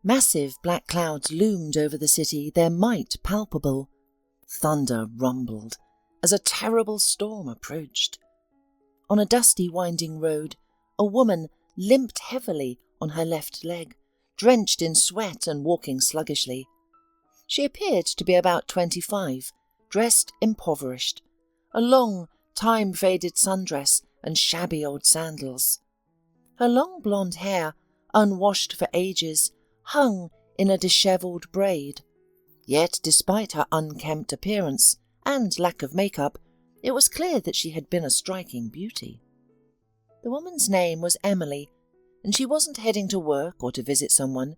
Massive black clouds loomed over the city, their might palpable. Thunder rumbled as a terrible storm approached. On a dusty winding road, a woman limped heavily on her left leg, drenched in sweat and walking sluggishly. She appeared to be about 25, dressed impoverished, a long, time-faded sundress and shabby old sandals. Her long blonde hair, unwashed for ages, hung in a dishevelled braid. Yet, despite her unkempt appearance and lack of makeup, it was clear that she had been a striking beauty. The woman's name was Emily, and she wasn't heading to work or to visit someone.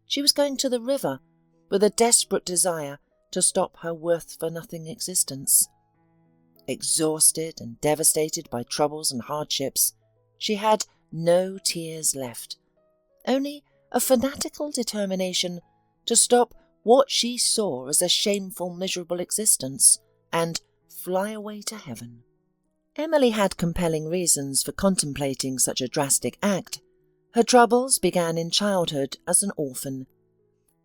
She was going to the river with a desperate desire to stop her worth-for-nothing existence. Exhausted and devastated by troubles and hardships, she had no tears left, only a fanatical determination to stop what she saw as a shameful, miserable existence and fly away to heaven. Emily had compelling reasons for contemplating such a drastic act. Her troubles began in childhood as an orphan.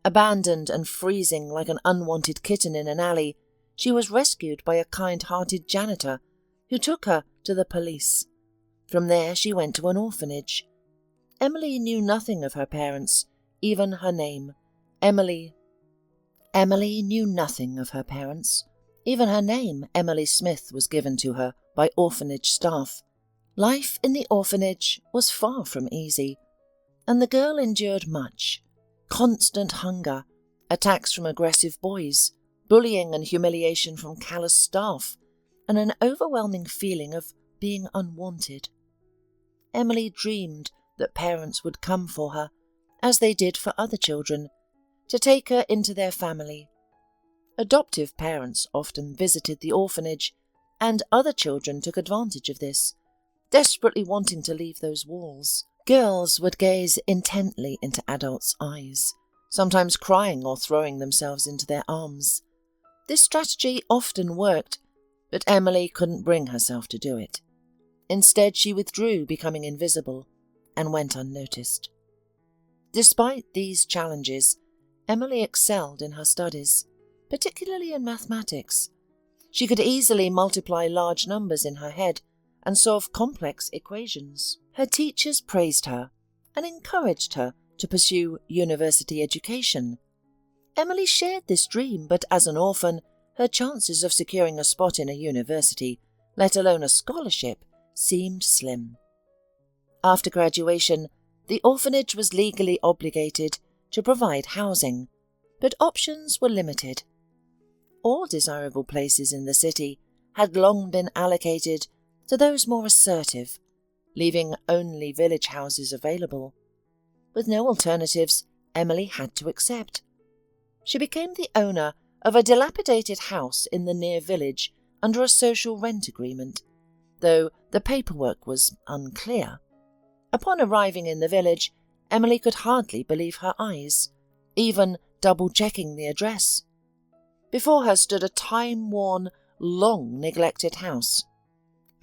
Abandoned and freezing like an unwanted kitten in an alley, she was rescued by a kind-hearted janitor who took her to the police. From there she went to an orphanage. Emily knew nothing of her parents, even her name. Emily knew nothing of her parents. Even her name, Emily Smith, was given to her by orphanage staff. Life in the orphanage was far from easy, and the girl endured much. Constant hunger, attacks from aggressive boys, bullying and humiliation from callous staff, and an overwhelming feeling of being unwanted. Emily dreamed that parents would come for her, as they did for other children, to take her into their family. Adoptive parents often visited the orphanage, and other children took advantage of this, desperately wanting to leave those walls. Girls would gaze intently into adults' eyes, sometimes crying or throwing themselves into their arms. This strategy often worked, but Emily couldn't bring herself to do it. Instead, she withdrew, becoming invisible, and went unnoticed. Despite these challenges, Emily excelled in her studies, particularly in mathematics. She could easily multiply large numbers in her head and solve complex equations. Her teachers praised her and encouraged her to pursue university education. Emily shared this dream, but as an orphan, her chances of securing a spot in a university, let alone a scholarship, seemed slim. After graduation, the orphanage was legally obligated to provide housing, but options were limited. All desirable places in the city had long been allocated to those more assertive, leaving only village houses available. With no alternatives, Emily had to accept. She became the owner of a dilapidated house in the near village under a social rent agreement, though the paperwork was unclear. Upon arriving in the village, Emily could hardly believe her eyes, even double-checking the address. Before her stood a time-worn, long-neglected house.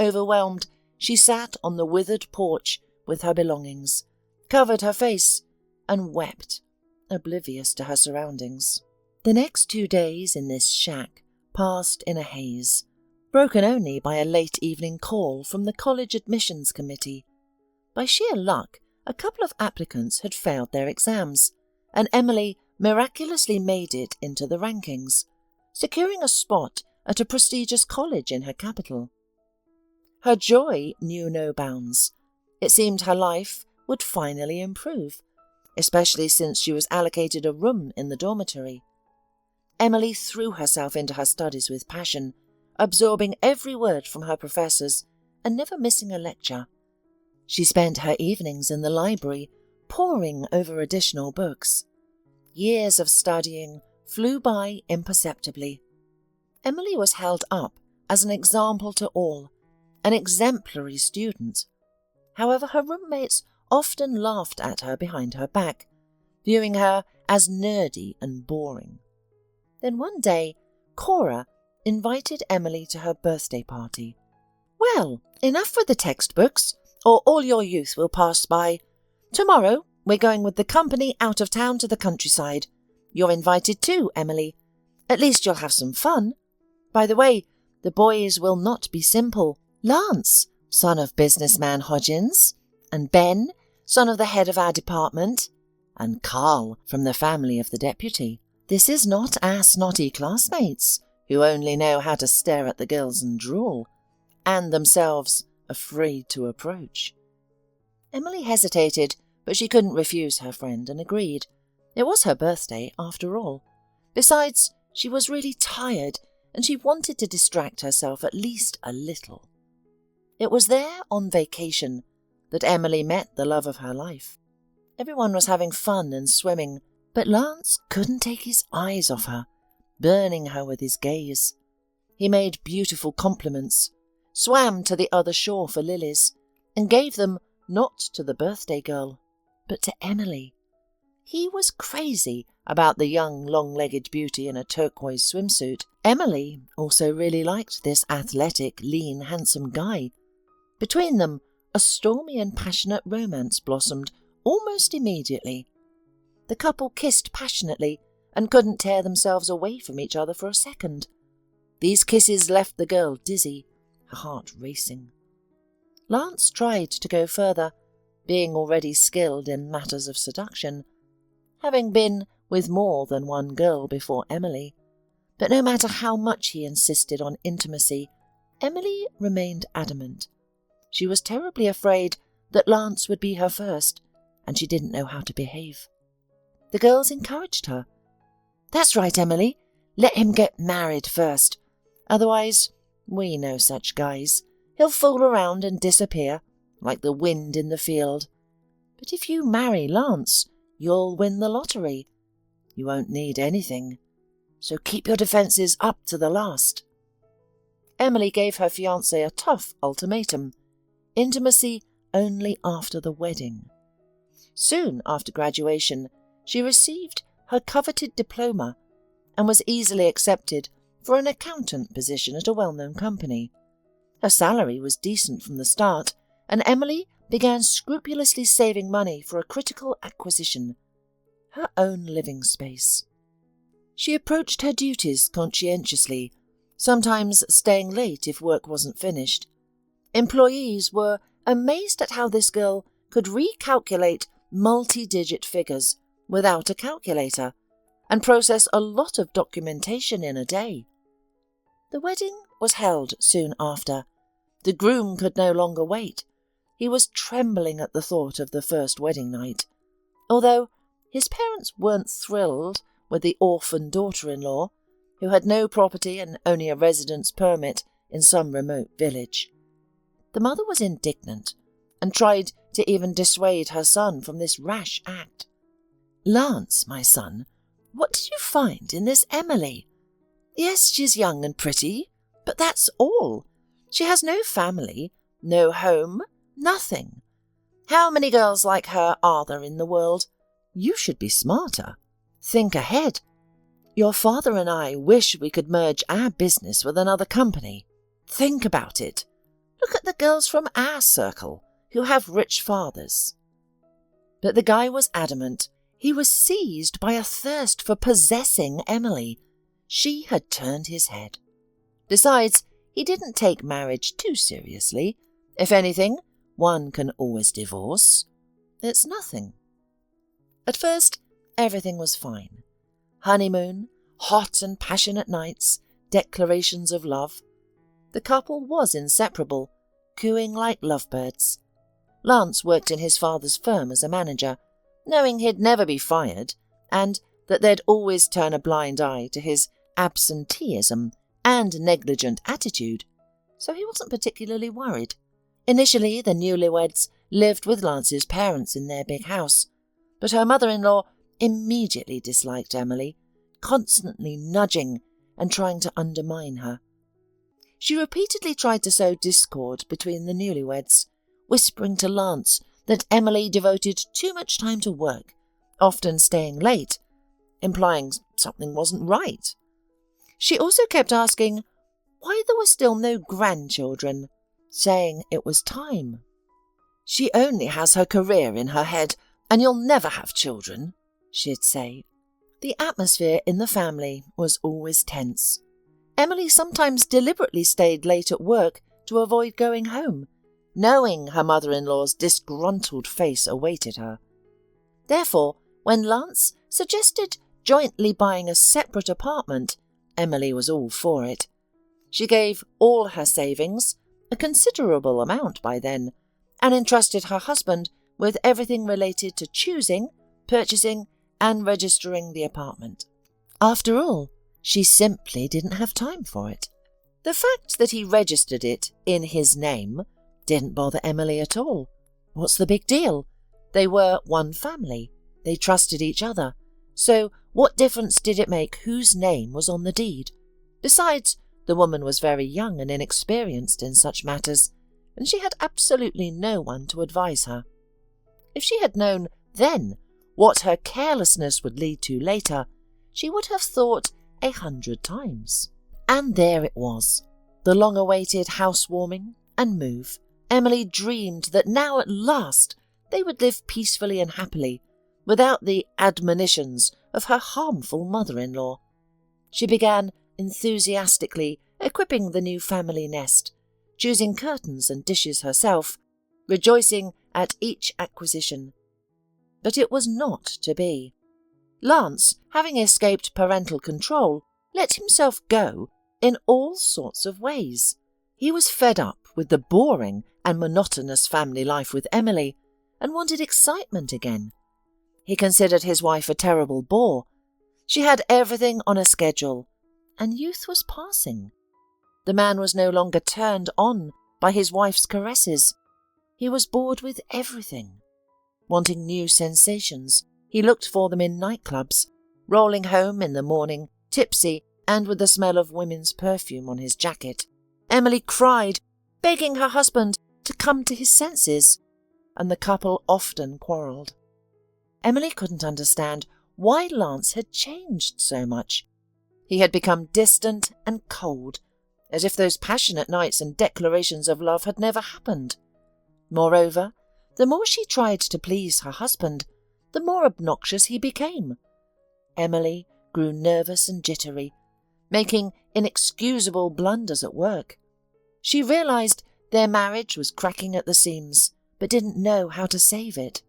Overwhelmed, she sat on the withered porch with her belongings, covered her face, and wept, oblivious to her surroundings. The next 2 days in this shack passed in a haze, broken only by a late evening call from the college admissions committee. By sheer luck, a couple of applicants had failed their exams, and Emily miraculously made it into the rankings, securing a spot at a prestigious college in her capital. Her joy knew no bounds. It seemed her life would finally improve, especially since she was allocated a room in the dormitory. Emily threw herself into her studies with passion, absorbing every word from her professors and never missing a lecture. She spent her evenings in the library, poring over additional books. Years of studying flew by imperceptibly. Emily was held up as an example to all, an exemplary student. However, her roommates often laughed at her behind her back, viewing her as nerdy and boring. Then one day, Cora invited Emily to her birthday party. "Well, enough with the textbooks, or all your youth will pass by. Tomorrow We're going with the company out of town to the countryside. You're invited too, Emily. At least you'll have some fun. By the way, the boys will not be simple. Lance, son of businessman Hodgins, and Ben, son of the head of our department, and Carl from the family of the deputy. This is not our snotty classmates, who only know how to stare at the girls and drool, and themselves afraid to approach. Emily hesitated, but she couldn't refuse her friend and agreed. It was her birthday, after all. Besides, she was really tired, and she wanted to distract herself at least a little. It was there, on vacation, that Emily met the love of her life. Everyone was having fun and swimming, but Lance couldn't take his eyes off her, burning her with his gaze. He made beautiful compliments, swam to the other shore for lilies, and gave them not to the birthday girl, but to Emily. He was crazy about the young, long-legged beauty in a turquoise swimsuit. Emily also really liked this athletic, lean, handsome guy. Between them, a stormy and passionate romance blossomed almost immediately. The couple kissed passionately and couldn't tear themselves away from each other for a second. These kisses left the girl dizzy, her heart racing. Lance tried to go further, being already skilled in matters of seduction, having been with more than one girl before Emily. But no matter how much he insisted on intimacy, Emily remained adamant. She was terribly afraid that Lance would be her first, and she didn't know how to behave. The girls encouraged her. "That's right, Emily. Let him get married first. Otherwise, we know such guys. He'll fool around and disappear, like the wind in the field. But if you marry Lance, you'll win the lottery. You won't need anything. So keep your defences up to the last." Emily gave her fiancé a tough ultimatum: intimacy only after the wedding. Soon after graduation, she received her coveted diploma and was easily accepted for an accountant position at a well-known company. Her salary was decent from the start, and Emily began scrupulously saving money for a critical acquisition: her own living space. She approached her duties conscientiously, sometimes staying late if work wasn't finished. Employees were amazed at how this girl could recalculate multi-digit figures without a calculator and process a lot of documentation in a day. The wedding was held soon after. The groom could no longer wait. He was trembling at the thought of the first wedding night. Although his parents weren't thrilled with the orphan daughter-in-law, who had no property and only a residence permit in some remote village. The mother was indignant and tried to even dissuade her son from this rash act. "Lance, my son, what did you find in this Emily? Yes, she's young and pretty, but that's all. She has no family, no home, nothing. How many girls like her are there in the world? You should be smarter. Think ahead. Your father and I wish we could merge our business with another company. Think about it. Look at the girls from our circle who have rich fathers." But the guy was adamant. He was seized by a thirst for possessing Emily. She had turned his head. Besides, he didn't take marriage too seriously. If anything, one can always divorce. It's nothing. At first, everything was fine. Honeymoon, hot and passionate nights, declarations of love. The couple was inseparable, cooing like lovebirds. Lance worked in his father's firm as a manager, knowing he'd never be fired, and that they'd always turn a blind eye to his absenteeism and negligent attitude, so he wasn't particularly worried. Initially, the newlyweds lived with Lance's parents in their big house, but her mother-in-law immediately disliked Emily, constantly nudging and trying to undermine her. She repeatedly tried to sow discord between the newlyweds, whispering to Lance that Emily devoted too much time to work, often staying late, implying something wasn't right. She also kept asking why there were still no grandchildren, saying it was time. "She only has her career in her head and you'll never have children, she'd say. The atmosphere in the family was always tense. Emily sometimes deliberately stayed late at work to avoid going home, knowing her mother-in-law's disgruntled face awaited her. Therefore, when Lance suggested jointly buying a separate apartment, Emily was all for it. She gave all her savings, a considerable amount by then, and entrusted her husband with everything related to choosing, purchasing, and registering the apartment. After all, she simply didn't have time for it. The fact that he registered it in his name didn't bother Emily at all. What's the big deal? They were one family. They trusted each other. So what difference did it make whose name was on the deed? Besides, the woman was very young and inexperienced in such matters, and she had absolutely no one to advise her. If she had known then what her carelessness would lead to later, she would have thought 100 times. And there it was, the long-awaited housewarming and move. Emily dreamed that now at last they would live peacefully and happily, without the admonitions of her harmful mother-in-law. She began enthusiastically equipping the new family nest, choosing curtains and dishes herself, rejoicing at each acquisition. But it was not to be. Lance, having escaped parental control, let himself go in all sorts of ways. He was fed up with the boring and monotonous family life with Emily and wanted excitement again. He considered his wife a terrible bore. She had everything on a schedule, and youth was passing. The man was no longer turned on by his wife's caresses. He was bored with everything. Wanting new sensations, he looked for them in nightclubs, rolling home in the morning, tipsy and with the smell of women's perfume on his jacket. Emily cried, begging her husband to come to his senses, and the couple often quarrelled. Emily couldn't understand why Lance had changed so much. He had become distant and cold, as if those passionate nights and declarations of love had never happened. Moreover, the more she tried to please her husband, the more obnoxious he became. Emily grew nervous and jittery, making inexcusable blunders at work. She realised their marriage was cracking at the seams, but didn't know how to save it.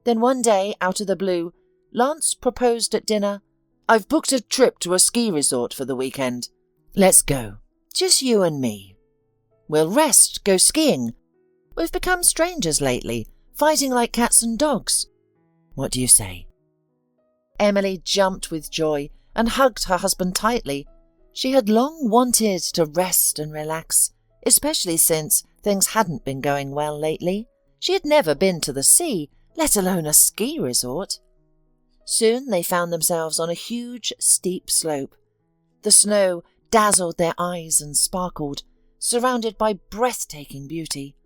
Then one day, out of the blue, Lance proposed at dinner, "I've booked a trip to a ski resort for the weekend. Let's go. Just you and me. We'll rest, go skiing. We've become strangers lately, fighting like cats and dogs. What do you say?" Emily jumped with joy and hugged her husband tightly. She had long wanted to rest and relax, especially since things hadn't been going well lately. She had never been to the sea, let alone a ski resort. Soon they found themselves on a huge, steep slope. The snow dazzled their eyes and sparkled, surrounded by breathtaking beauty.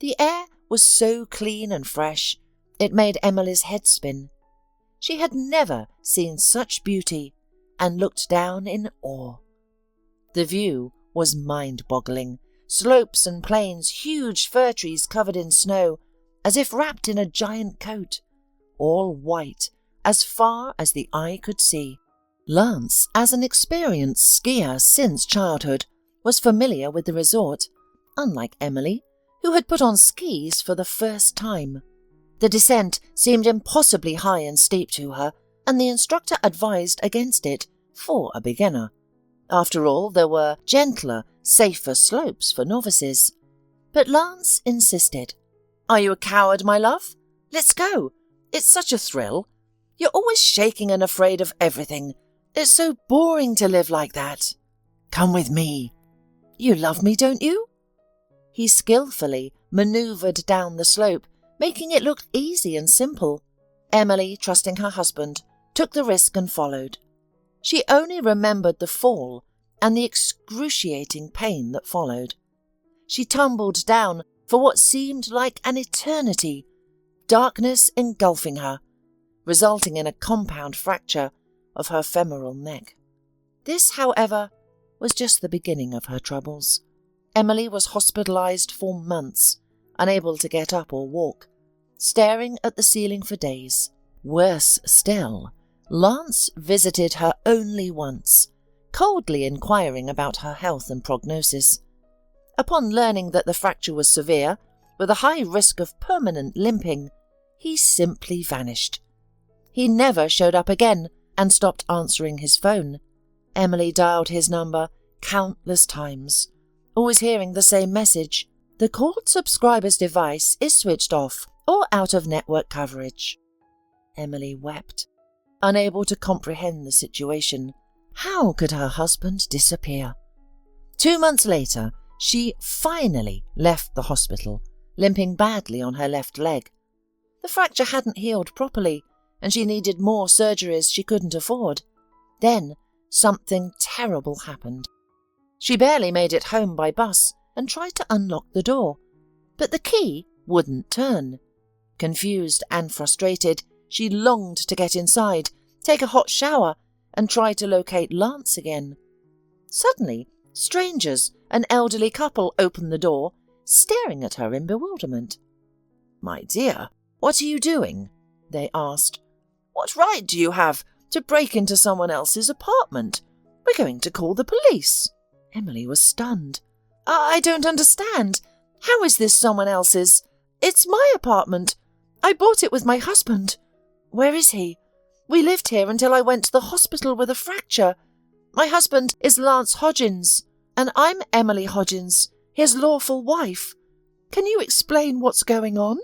The air was so clean and fresh, it made Emily's head spin. She had never seen such beauty and looked down in awe. The view was mind-boggling. Slopes and plains, huge fir trees covered in snow, as if wrapped in a giant coat, all white as far as the eye could see. Lance, as an experienced skier since childhood, was familiar with the resort, unlike Emily, who had put on skis for the first time. The descent seemed impossibly high and steep to her, and the instructor advised against it for a beginner. After all, there were gentler, safer slopes for novices. But Lance insisted. "Are you a coward, my love? Let's go. It's such a thrill. You're always shaking and afraid of everything. It's so boring to live like that. Come with me. You love me, don't you?" He skillfully manoeuvred down the slope, making it look easy and simple. Emily, trusting her husband, took the risk and followed. She only remembered the fall and the excruciating pain that followed. She tumbled down for what seemed like an eternity, darkness engulfing her, resulting in a compound fracture of her femoral neck. This, however, was just the beginning of her troubles. Emily was hospitalized for months, unable to get up or walk. staring at the ceiling for days. Worse still, Lance visited her only once, coldly inquiring about her health and prognosis. Upon learning that the fracture was severe, with a high risk of permanent limping, he simply vanished. He never showed up again and stopped answering his phone. Emily dialed his number countless times, always hearing the same message: "The called subscriber's device is switched off or out of network coverage." Emily wept, unable to comprehend the situation. How could her husband disappear? 2 months later, she finally left the hospital, limping badly on her left leg. The fracture hadn't healed properly, and she needed more surgeries she couldn't afford. Then something terrible happened. She barely made it home by bus and tried to unlock the door, but the key wouldn't turn. Confused and frustrated, she longed to get inside, take a hot shower, and try to locate Lance again. Suddenly, strangers, an elderly couple, opened the door, staring at her in bewilderment. "My dear, what are you doing?" they asked. "What right do you have to break into someone else's apartment? We're going to call the police." Emily was stunned. I don't understand. How is this someone else's? It's my apartment. I bought it with my husband." "Where is he?" "We lived here until I went to the hospital with a fracture. My husband is Lance Hodgins, and I'm Emily Hodgins, his lawful wife. Can you explain what's going on?"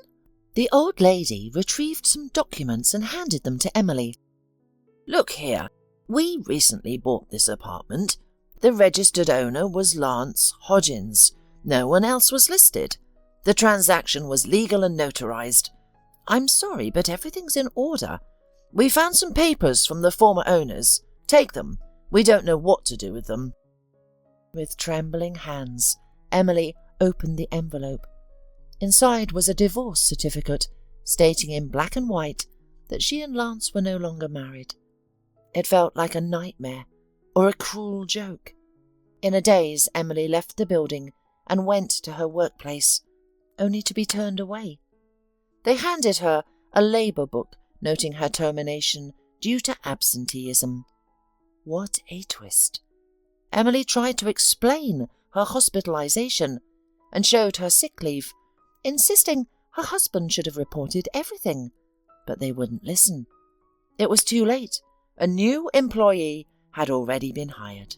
The old lady retrieved some documents and handed them to Emily. "Look here, we recently bought this apartment. The registered owner was Lance Hodgins. No one else was listed. The transaction was legal and notarized. I'm sorry, but everything's in order. We found some papers from the former owners. Take them. We don't know what to do with them." With trembling hands, Emily opened the envelope. Inside was a divorce certificate, stating in black and white that she and Lance were no longer married. It felt like a nightmare or a cruel joke. In a daze, Emily left the building and went to her workplace, only to be turned away. They handed her a labour book noting her termination due to absenteeism. What a twist. Emily tried to explain her hospitalization and showed her sick leave, insisting her husband should have reported everything, but they wouldn't listen. It was too late. A new employee had already been hired.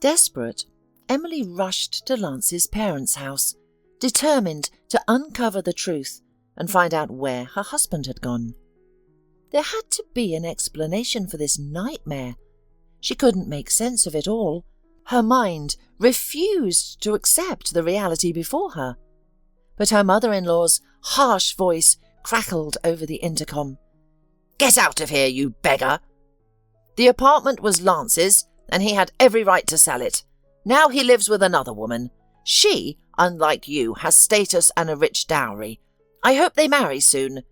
Desperate, Emily rushed to Lance's parents' house, determined to uncover the truth and find out where her husband had gone. There had to be an explanation for this nightmare. She couldn't make sense of it all. Her mind refused to accept the reality before her. But her mother-in-law's harsh voice crackled over the intercom. "Get out of here, you beggar! The apartment was Lance's, and he had every right to sell it. Now he lives with another woman. She, unlike you, has status and a rich dowry. I hope they marry soon.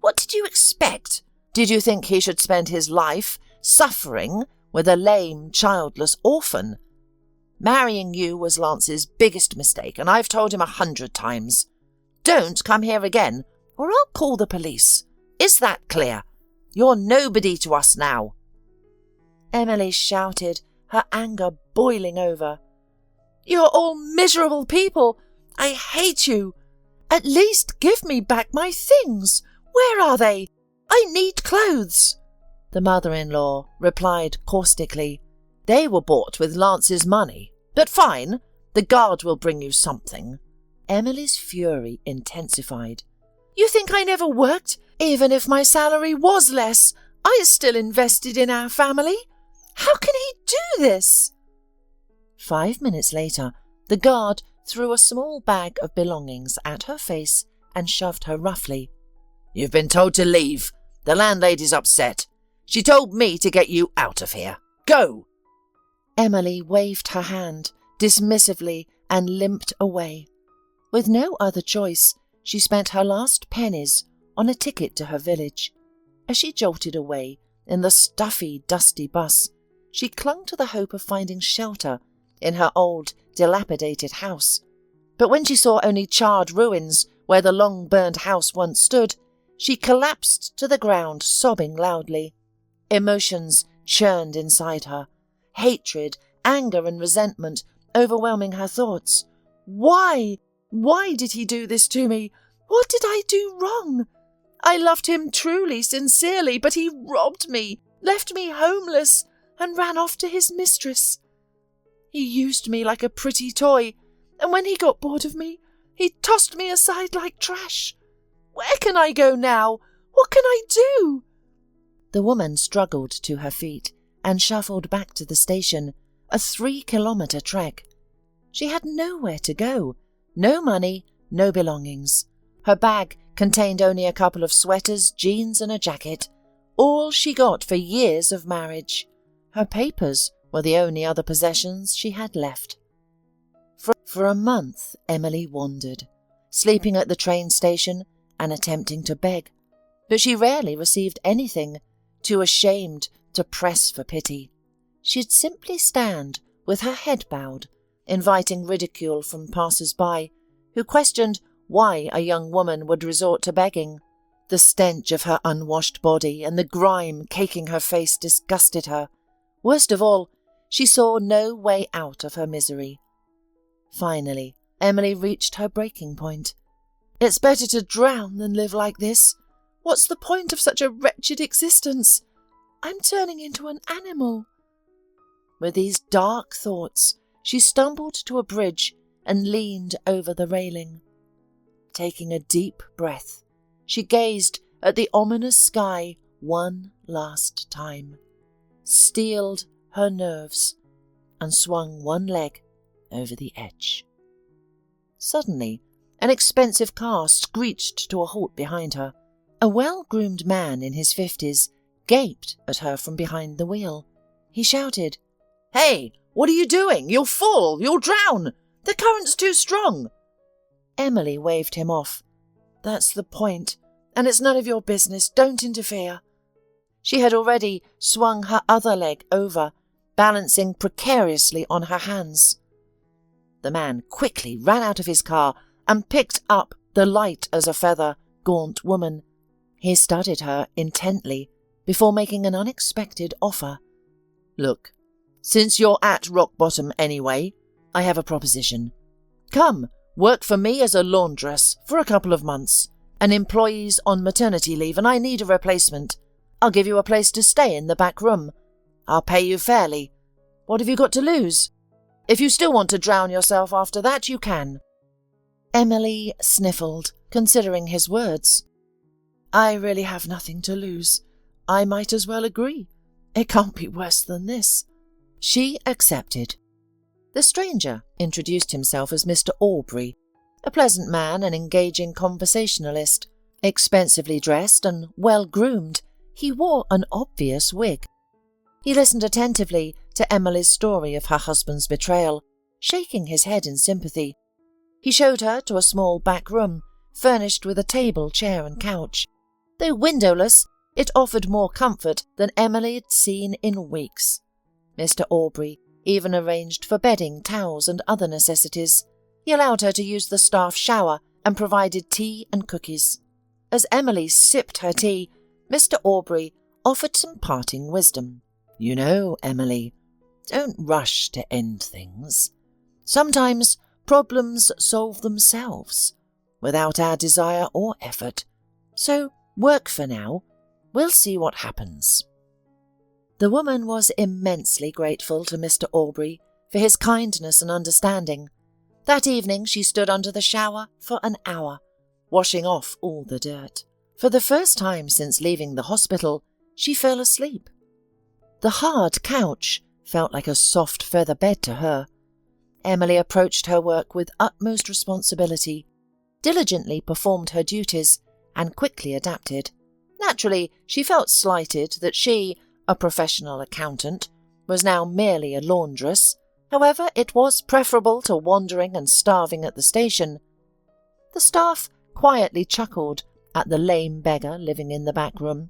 What did you expect? Did you think he should spend his life suffering with a lame, childless orphan? Marrying you was Lance's biggest mistake, and I've told him 100 times. Don't come here again, or I'll call the police. Is that clear? You're nobody to us now." Emily shouted, her anger boiling over. "You're all miserable people. I hate you. At least give me back my things. Where are they? I need clothes." The mother-in-law replied caustically. "They were bought with Lance's money. But fine, the guard will bring you something." Emily's fury intensified. "You think I never worked? Even if my salary was less, I still invested in our family. How can he do this?" 5 minutes later, the guard threw a small bag of belongings at her face and shoved her roughly. "You've been told to leave. The landlady's upset. She told me to get you out of here. Go!" Emily waved her hand dismissively and limped away. With no other choice, she spent her last pennies on a ticket to her village. As she jolted away in the stuffy, dusty bus, she clung to the hope of finding shelter in her old, dilapidated house. But when she saw only charred ruins where the long-burned house once stood, She collapsed to the ground, sobbing loudly. Emotions churned inside her. Hatred, anger and resentment overwhelming her thoughts. Why? Why did he do this to me? What did I do wrong? I loved him truly, sincerely, but he robbed me, left me homeless, and ran off to his mistress. He used me like a pretty toy, and when he got bored of me, he tossed me aside like trash. Where can I go now? What can I do? The woman struggled to her feet and shuffled back to the station, a 3-kilometre trek. She had nowhere to go, no money, no belongings. Her bag contained only a couple of sweaters, jeans and a jacket, all she got for years of marriage. Her papers were the only other possessions she had left. For a month, Emily wandered, sleeping at the train station and attempting to beg, but she rarely received anything, too ashamed to press for pity. She'd simply stand with her head bowed, inviting ridicule from passers-by, who questioned why a young woman would resort to begging. The stench of her unwashed body and the grime caking her face disgusted her. Worst of all, she saw no way out of her misery. Finally, Emily reached her breaking point. It's better to drown than live like this. What's the point of such a wretched existence? I'm turning into an animal. With these dark thoughts, she stumbled to a bridge and leaned over the railing. Taking a deep breath, she gazed at the ominous sky one last time, steeled her nerves, and swung one leg over the edge. Suddenly, an expensive car screeched to a halt behind her. A well-groomed man in his 50s gaped at her from behind the wheel. He shouted, "Hey, what are you doing? You'll fall! You'll drown! The current's too strong!" Emily waved him off. "That's the point, and it's none of your business. Don't interfere." She had already swung her other leg over, balancing precariously on her hands. The man quickly ran out of his car and picked up the light-as-a-feather, gaunt woman. He studied her intently before making an unexpected offer. "Look, since you're at rock bottom anyway, I have a proposition. Come, work for me as a laundress for a couple of months. An employee's on maternity leave and I need a replacement. I'll give you a place to stay in the back room. I'll pay you fairly. What have you got to lose? If you still want to drown yourself after that, you can." Emily sniffled, considering his words. "I really have nothing to lose. I might as well agree. It can't be worse than this." She accepted. The stranger introduced himself as Mr. Aubrey, a pleasant man and engaging conversationalist. Expensively dressed and well-groomed, he wore an obvious wig. He listened attentively to Emily's story of her husband's betrayal, shaking his head in sympathy. He showed her to a small back room, furnished with a table, chair and couch. Though windowless, it offered more comfort than Emily had seen in weeks. Mr. Aubrey even arranged for bedding, towels and other necessities. He allowed her to use the staff shower and provided tea and cookies. As Emily sipped her tea, Mr. Aubrey offered some parting wisdom. "You know, Emily, don't rush to end things. Sometimes problems solve themselves, without our desire or effort. So work for now. We'll see what happens." The woman was immensely grateful to Mr. Aubrey for his kindness and understanding. That evening she stood under the shower for an hour, washing off all the dirt. For the first time since leaving the hospital, she fell asleep. The hard couch felt like a soft feather bed to her. Emily approached her work with utmost responsibility, diligently performed her duties, and quickly adapted. Naturally, she felt slighted that she, a professional accountant, was now merely a laundress. However, it was preferable to wandering and starving at the station. The staff quietly chuckled at the lame beggar living in the back room,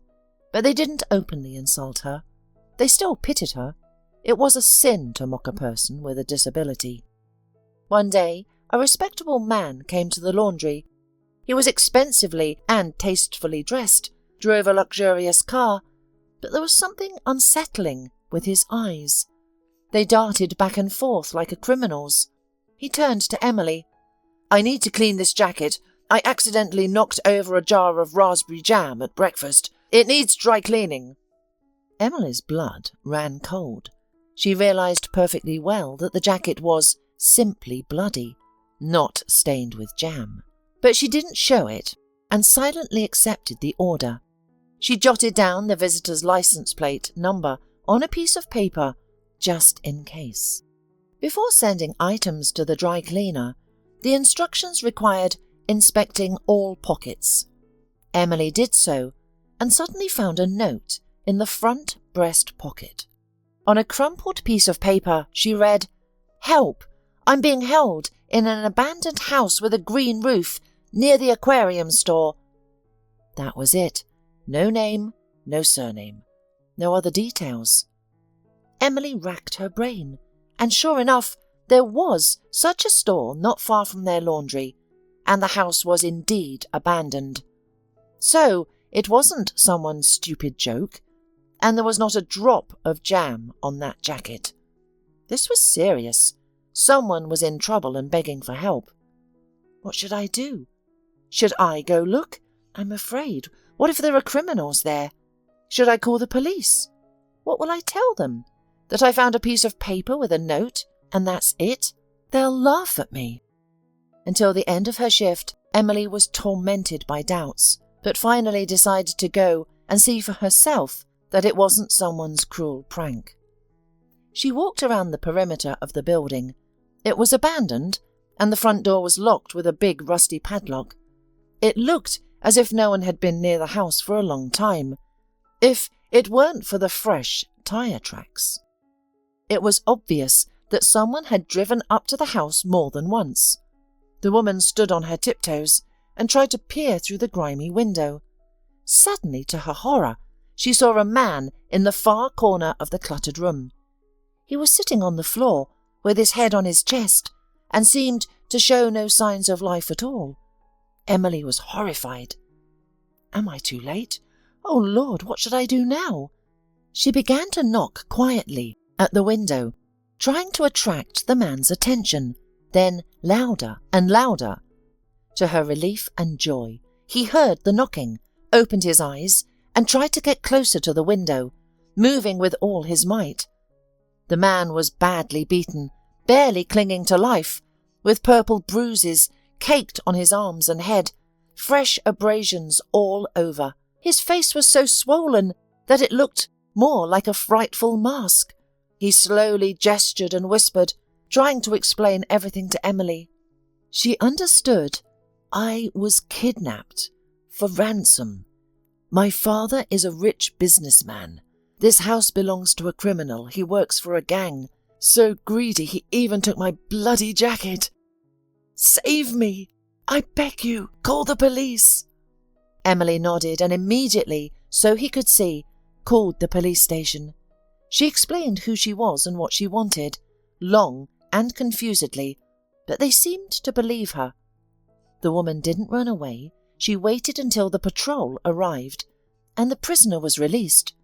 but they didn't openly insult her. They still pitied her. It was a sin to mock a person with a disability. One day, a respectable man came to the laundry. He was expensively and tastefully dressed, drove a luxurious car, but there was something unsettling with his eyes. They darted back and forth like a criminal's. He turned to Emily. "I need to clean this jacket. I accidentally knocked over a jar of raspberry jam at breakfast. It needs dry cleaning." Emily's blood ran cold. She realised perfectly well that the jacket was simply bloody, not stained with jam. But she didn't show it and silently accepted the order. She jotted down the visitor's license plate number on a piece of paper, just in case. Before sending items to the dry cleaner, the instructions required inspecting all pockets. Emily did so and suddenly found a note in the front breast pocket. On a crumpled piece of paper, she read, "Help! I'm being held in an abandoned house with a green roof near the aquarium store." That was it. No name, no surname, no other details. Emily racked her brain, and sure enough, there was such a store not far from their laundry, and the house was indeed abandoned. So it wasn't someone's stupid joke, and there was not a drop of jam on that jacket. This was serious. Someone was in trouble and begging for help. What should I do? Should I go look? I'm afraid. What if there are criminals there? Should I call the police? What will I tell them? That I found a piece of paper with a note, and that's it? They'll laugh at me. Until the end of her shift, Emily was tormented by doubts, but finally decided to go and see for herself that it wasn't someone's cruel prank. She walked around the perimeter of the building. It was abandoned, and the front door was locked with a big rusty padlock. It looked as if no one had been near the house for a long time, if it weren't for the fresh tyre tracks. It was obvious that someone had driven up to the house more than once. The woman stood on her tiptoes and tried to peer through the grimy window. Suddenly, to her horror, she saw a man in the far corner of the cluttered room. He was sitting on the floor, with his head on his chest, and seemed to show no signs of life at all. Emily was horrified. Am I too late? Oh, Lord, what should I do now? She began to knock quietly at the window, trying to attract the man's attention, then louder and louder. To her relief and joy, he heard the knocking, opened his eyes, and tried to get closer to the window, moving with all his might. The man was badly beaten, barely clinging to life, with purple bruises caked on his arms and head, fresh abrasions all over. His face was so swollen that it looked more like a frightful mask. He slowly gestured and whispered, trying to explain everything to Emily. She understood. I was kidnapped for ransom. My father is a rich businessman. This house belongs to a criminal. He works for a gang. So greedy he even took my bloody jacket. Save me! I beg you, call the police! Emily nodded and immediately, so he could see, called the police station. She explained who she was and what she wanted, long and confusedly, but they seemed to believe her. The woman didn't run away. She waited until the patrol arrived, and the prisoner was released.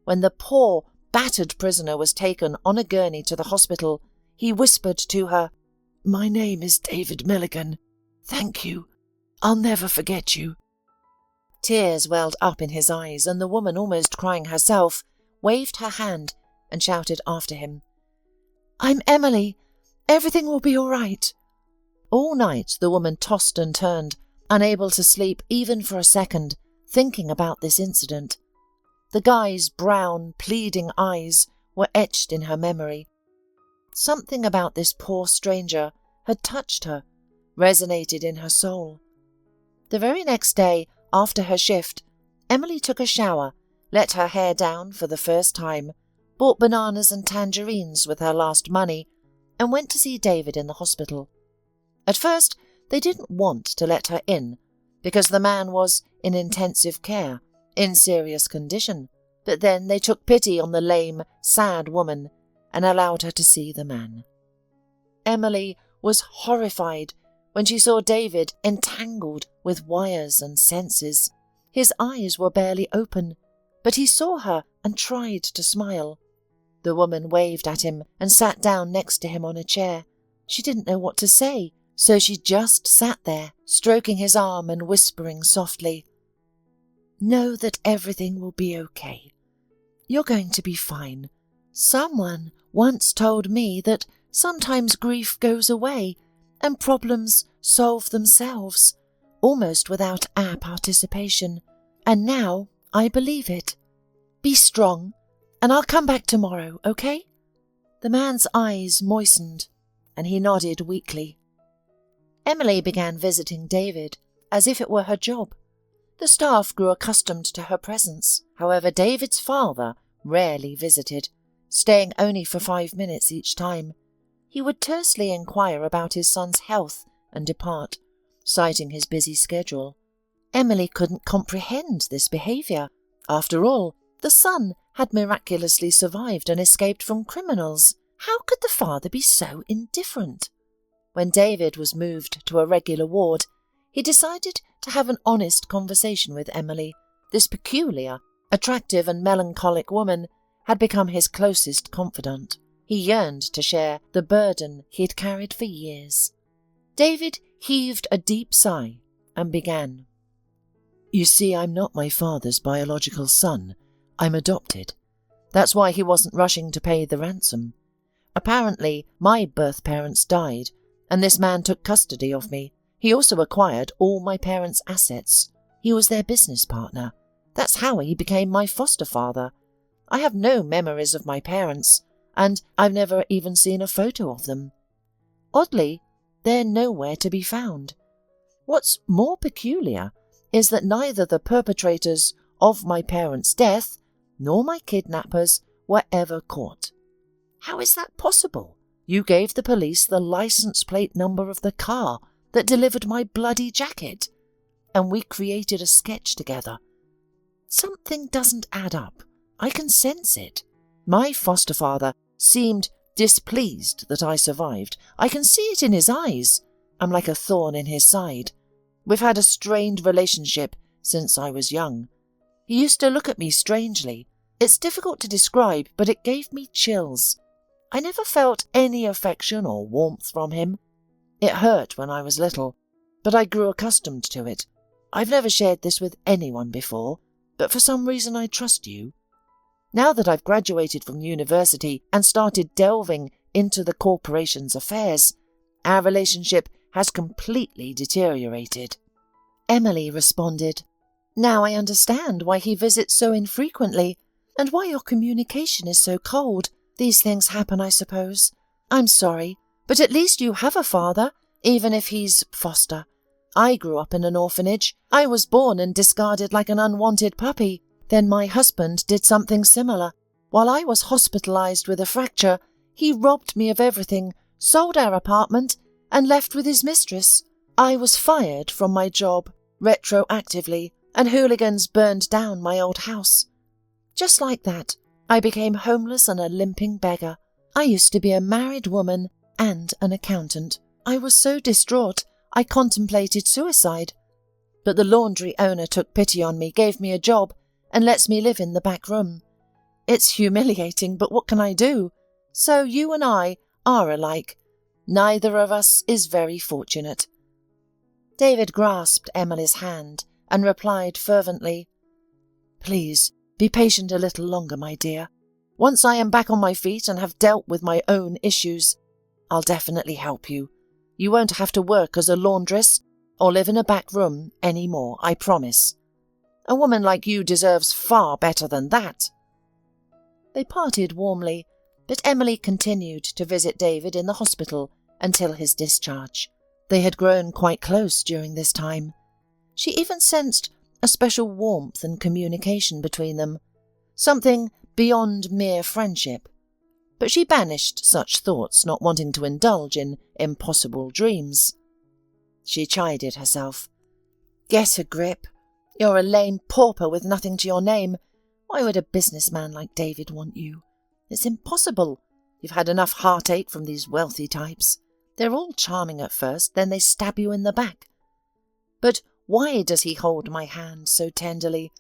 When the poor, battered prisoner was taken on a gurney to the hospital, he whispered to her, My name is David Milligan. Thank you. I'll never forget you. Tears welled up in his eyes, and the woman, almost crying herself, waved her hand and shouted after him, I'm Emily. Everything will be all right. All night the woman tossed and turned, unable to sleep even for a second, thinking about this incident. The guy's brown, pleading eyes were etched in her memory. Something about this poor stranger had touched her, resonated in her soul. The very next day, after her shift, Emily took a shower, let her hair down for the first time, bought bananas and tangerines with her last money, and went to see David in the hospital. At first, they didn't want to let her in, because the man was in intensive care, in serious condition, but then they took pity on the lame, sad woman and allowed her to see the man. Emily was horrified when she saw David entangled with wires and senses. His eyes were barely open, but he saw her and tried to smile. The woman waved at him and sat down next to him on a chair. She didn't know what to say, so she just sat there, stroking his arm and whispering softly, "Know that everything will be okay. You're going to be fine. Someone once told me that sometimes grief goes away and problems solve themselves, almost without our participation. And now I believe it. Be strong, and I'll come back tomorrow, okay?" The man's eyes moistened, and he nodded weakly. Emily began visiting David as if it were her job. The staff grew accustomed to her presence. However, David's father rarely visited, staying only for 5 minutes each time. He would tersely inquire about his son's health and depart, citing his busy schedule. Emily couldn't comprehend this behaviour. After all, the son had miraculously survived and escaped from criminals. How could the father be so indifferent? When David was moved to a regular ward, he decided to have an honest conversation with Emily. This peculiar, attractive and melancholic woman had become his closest confidant. He yearned to share the burden he had carried for years. David heaved a deep sigh and began. "You see, I'm not my father's biological son. I'm adopted. That's why he wasn't rushing to pay the ransom. Apparently, my birth parents died, and this man took custody of me. He also acquired all my parents' assets. He was their business partner. That's how he became my foster father. I have no memories of my parents, and I've never even seen a photo of them. Oddly, they're nowhere to be found. What's more peculiar is that neither the perpetrators of my parents' death nor my kidnappers were ever caught. How is that possible? You gave the police the license plate number of the car that delivered my bloody jacket, and we created a sketch together. Something doesn't add up. I can sense it. My foster father seemed displeased that I survived. I can see it in his eyes. I'm like a thorn in his side. We've had a strained relationship since I was young. He used to look at me strangely. It's difficult to describe, but it gave me chills. I never felt any affection or warmth from him. It hurt when I was little, but I grew accustomed to it. I've never shared this with anyone before, but for some reason I trust you. Now that I've graduated from university and started delving into the corporation's affairs, our relationship has completely deteriorated." Emily responded, "Now I understand why he visits so infrequently, and why your communication is so cold. These things happen, I suppose. I'm sorry, but at least you have a father, even if he's foster. I grew up in an orphanage. I was born and discarded like an unwanted puppy. Then my husband did something similar. While I was hospitalized with a fracture, he robbed me of everything, sold our apartment, and left with his mistress. I was fired from my job, retroactively, and hooligans burned down my old house. Just like that, I became homeless and a limping beggar. I used to be a married woman and an accountant. I was so distraught, I contemplated suicide. But the laundry owner took pity on me, gave me a job, and lets me live in the back room. It's humiliating, but what can I do? So you and I are alike. Neither of us is very fortunate." David grasped Emily's hand and replied fervently, "Please, be patient a little longer, my dear. Once I am back on my feet and have dealt with my own issues, I'll definitely help you. You won't have to work as a laundress or live in a back room any more, I promise. A woman like you deserves far better than that." They parted warmly, but Emily continued to visit David in the hospital until his discharge. They had grown quite close during this time. She even sensed a special warmth and communication between them, something beyond mere friendship. But she banished such thoughts, not wanting to indulge in impossible dreams. She chided herself. "Get a grip. You're a lame pauper with nothing to your name. Why would a businessman like David want you? It's impossible. You've had enough heartache from these wealthy types. They're all charming at first, then they stab you in the back. But why does he hold my hand so tenderly?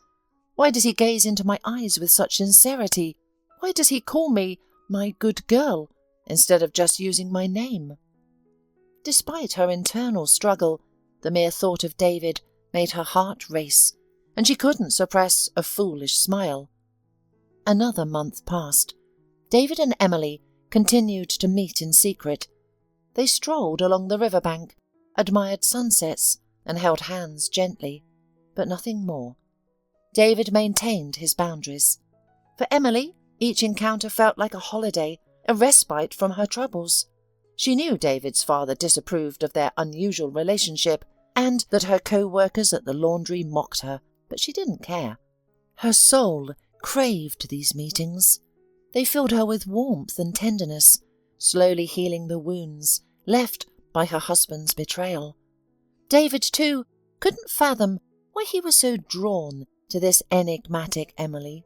Why does he gaze into my eyes with such sincerity? Why does he call me my good girl instead of just using my name? Despite her internal struggle, the mere thought of David made her heart race, and she couldn't suppress a foolish smile. Another month passed. David and Emily continued to meet in secret. They strolled along the riverbank, admired sunsets, and held hands gently, but nothing more. David maintained his boundaries. For Emily, each encounter felt like a holiday, a respite from her troubles. She knew David's father disapproved of their unusual relationship and that her co-workers at the laundry mocked her, but she didn't care. Her soul craved these meetings. They filled her with warmth and tenderness, slowly healing the wounds left by her husband's betrayal. David, too, couldn't fathom why he was so drawn to this enigmatic Emily.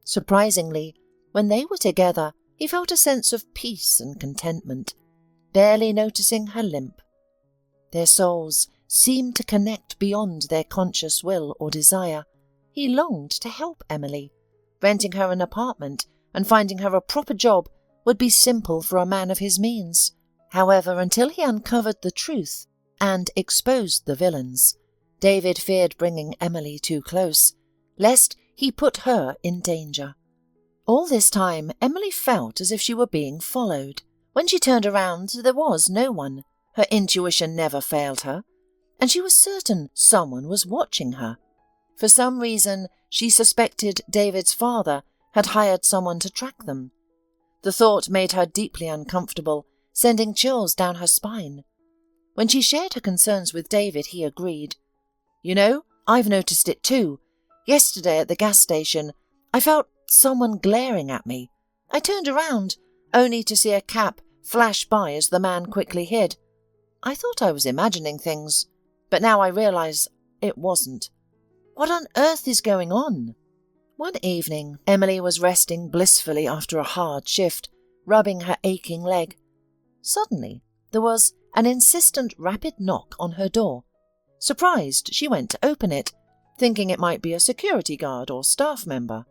Surprisingly, when they were together, he felt a sense of peace and contentment, barely noticing her limp. Their souls seemed to connect beyond their conscious will or desire. He longed to help Emily. Renting her an apartment and finding her a proper job would be simple for a man of his means. However, until he uncovered the truth and exposed the villains, David feared bringing Emily too close, lest he put her in danger. All this time, Emily felt as if she were being followed. When she turned around, there was no one. Her intuition never failed her, and she was certain someone was watching her. For some reason, she suspected David's father had hired someone to track them. The thought made her deeply uncomfortable, sending chills down her spine. When she shared her concerns with David, he agreed. "You know, I've noticed it too. Yesterday at the gas station, I felt someone glaring at me. I turned around, only to see a cap flash by as the man quickly hid. I thought I was imagining things, but now I realize it wasn't. What on earth is going on?" One evening, Emily was resting blissfully after a hard shift, rubbing her aching leg. Suddenly, there was an insistent rapid knock on her door. Surprised, she went to open it, thinking it might be a security guard or staff member.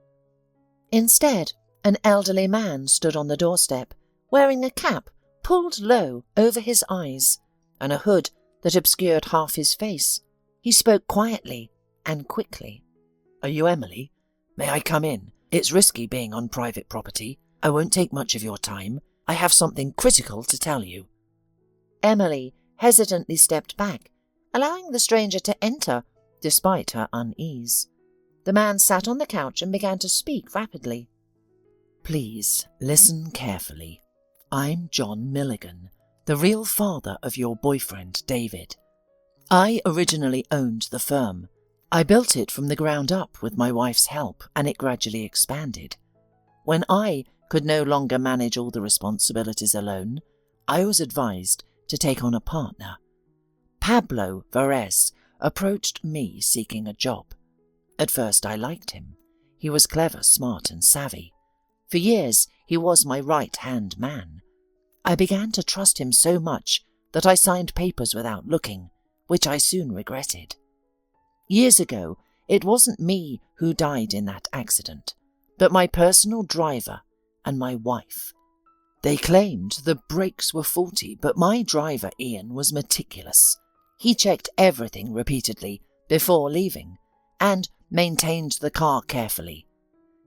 Instead, an elderly man stood on the doorstep, wearing a cap pulled low over his eyes and a hood that obscured half his face. He spoke quietly and quickly. "Are you Emily? May I come in? It's risky being on private property. I won't take much of your time. I have something critical to tell you." Emily hesitantly stepped back, allowing the stranger to enter, despite her unease. The man sat on the couch and began to speak rapidly. "Please, listen carefully. I'm John Milligan, the real father of your boyfriend, David. I originally owned the firm. I built it from the ground up with my wife's help, and it gradually expanded. When I could no longer manage all the responsibilities alone, I was advised to take on a partner. Pablo Varese approached me seeking a job. At first I liked him. He was clever, smart and savvy. For years he was my right-hand man. I began to trust him so much that I signed papers without looking, which I soon regretted. Years ago, it wasn't me who died in that accident, but my personal driver and my wife. They claimed the brakes were faulty, but my driver, Ian, was meticulous. He checked everything repeatedly before leaving and maintained the car carefully.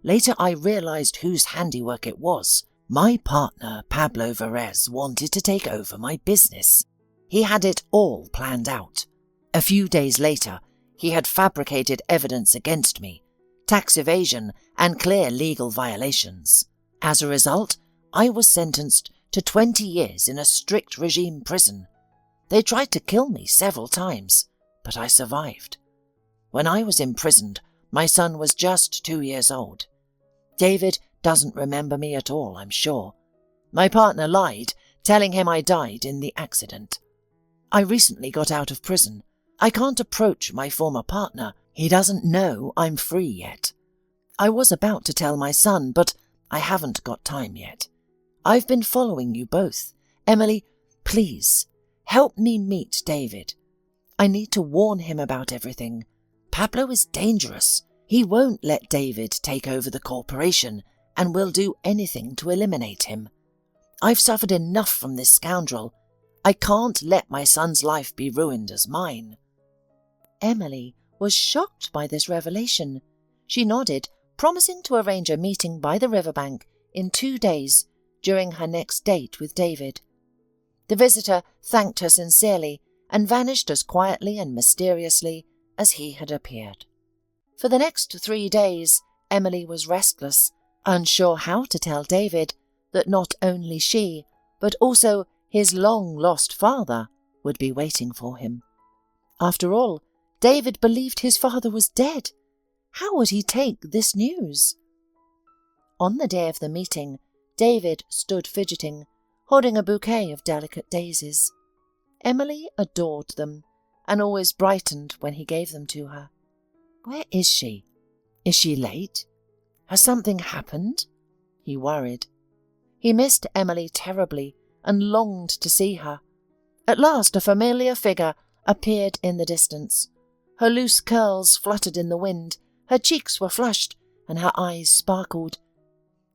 Later I realized whose handiwork it was. My partner, Pablo Varese, wanted to take over my business. He had it all planned out. A few days later, he had fabricated evidence against me, tax evasion and clear legal violations. As a result, I was sentenced to 20 years in a strict regime prison. They tried to kill me several times, but I survived. When I was imprisoned, my son was just 2 years old. David doesn't remember me at all, I'm sure. My partner lied, telling him I died in the accident. I recently got out of prison. I can't approach my former partner. He doesn't know I'm free yet. I was about to tell my son, but I haven't got time yet. I've been following you both. Emily, Please, help me meet David. I need to warn him about everything. Pablo is dangerous. He won't let David take over the corporation and will do anything to eliminate him. I've suffered enough from this scoundrel. I can't let my son's life be ruined as mine." Emily was shocked by this revelation. She nodded, promising to arrange a meeting by the riverbank in 2 days during her next date with David. The visitor thanked her sincerely and vanished as quietly and mysteriously as he had appeared. For the next 3 days, Emily was restless, unsure how to tell David that not only she, but also his long-lost father would be waiting for him. After all, David believed his father was dead. How would he take this news? On the day of the meeting, David stood fidgeting, holding a bouquet of delicate daisies. Emily adored them, and always brightened when he gave them to her. Where is she? Is she late? Has something happened? He worried. He missed Emily terribly and longed to see her. At last a familiar figure appeared in the distance. Her loose curls fluttered in the wind, her cheeks were flushed, and her eyes sparkled.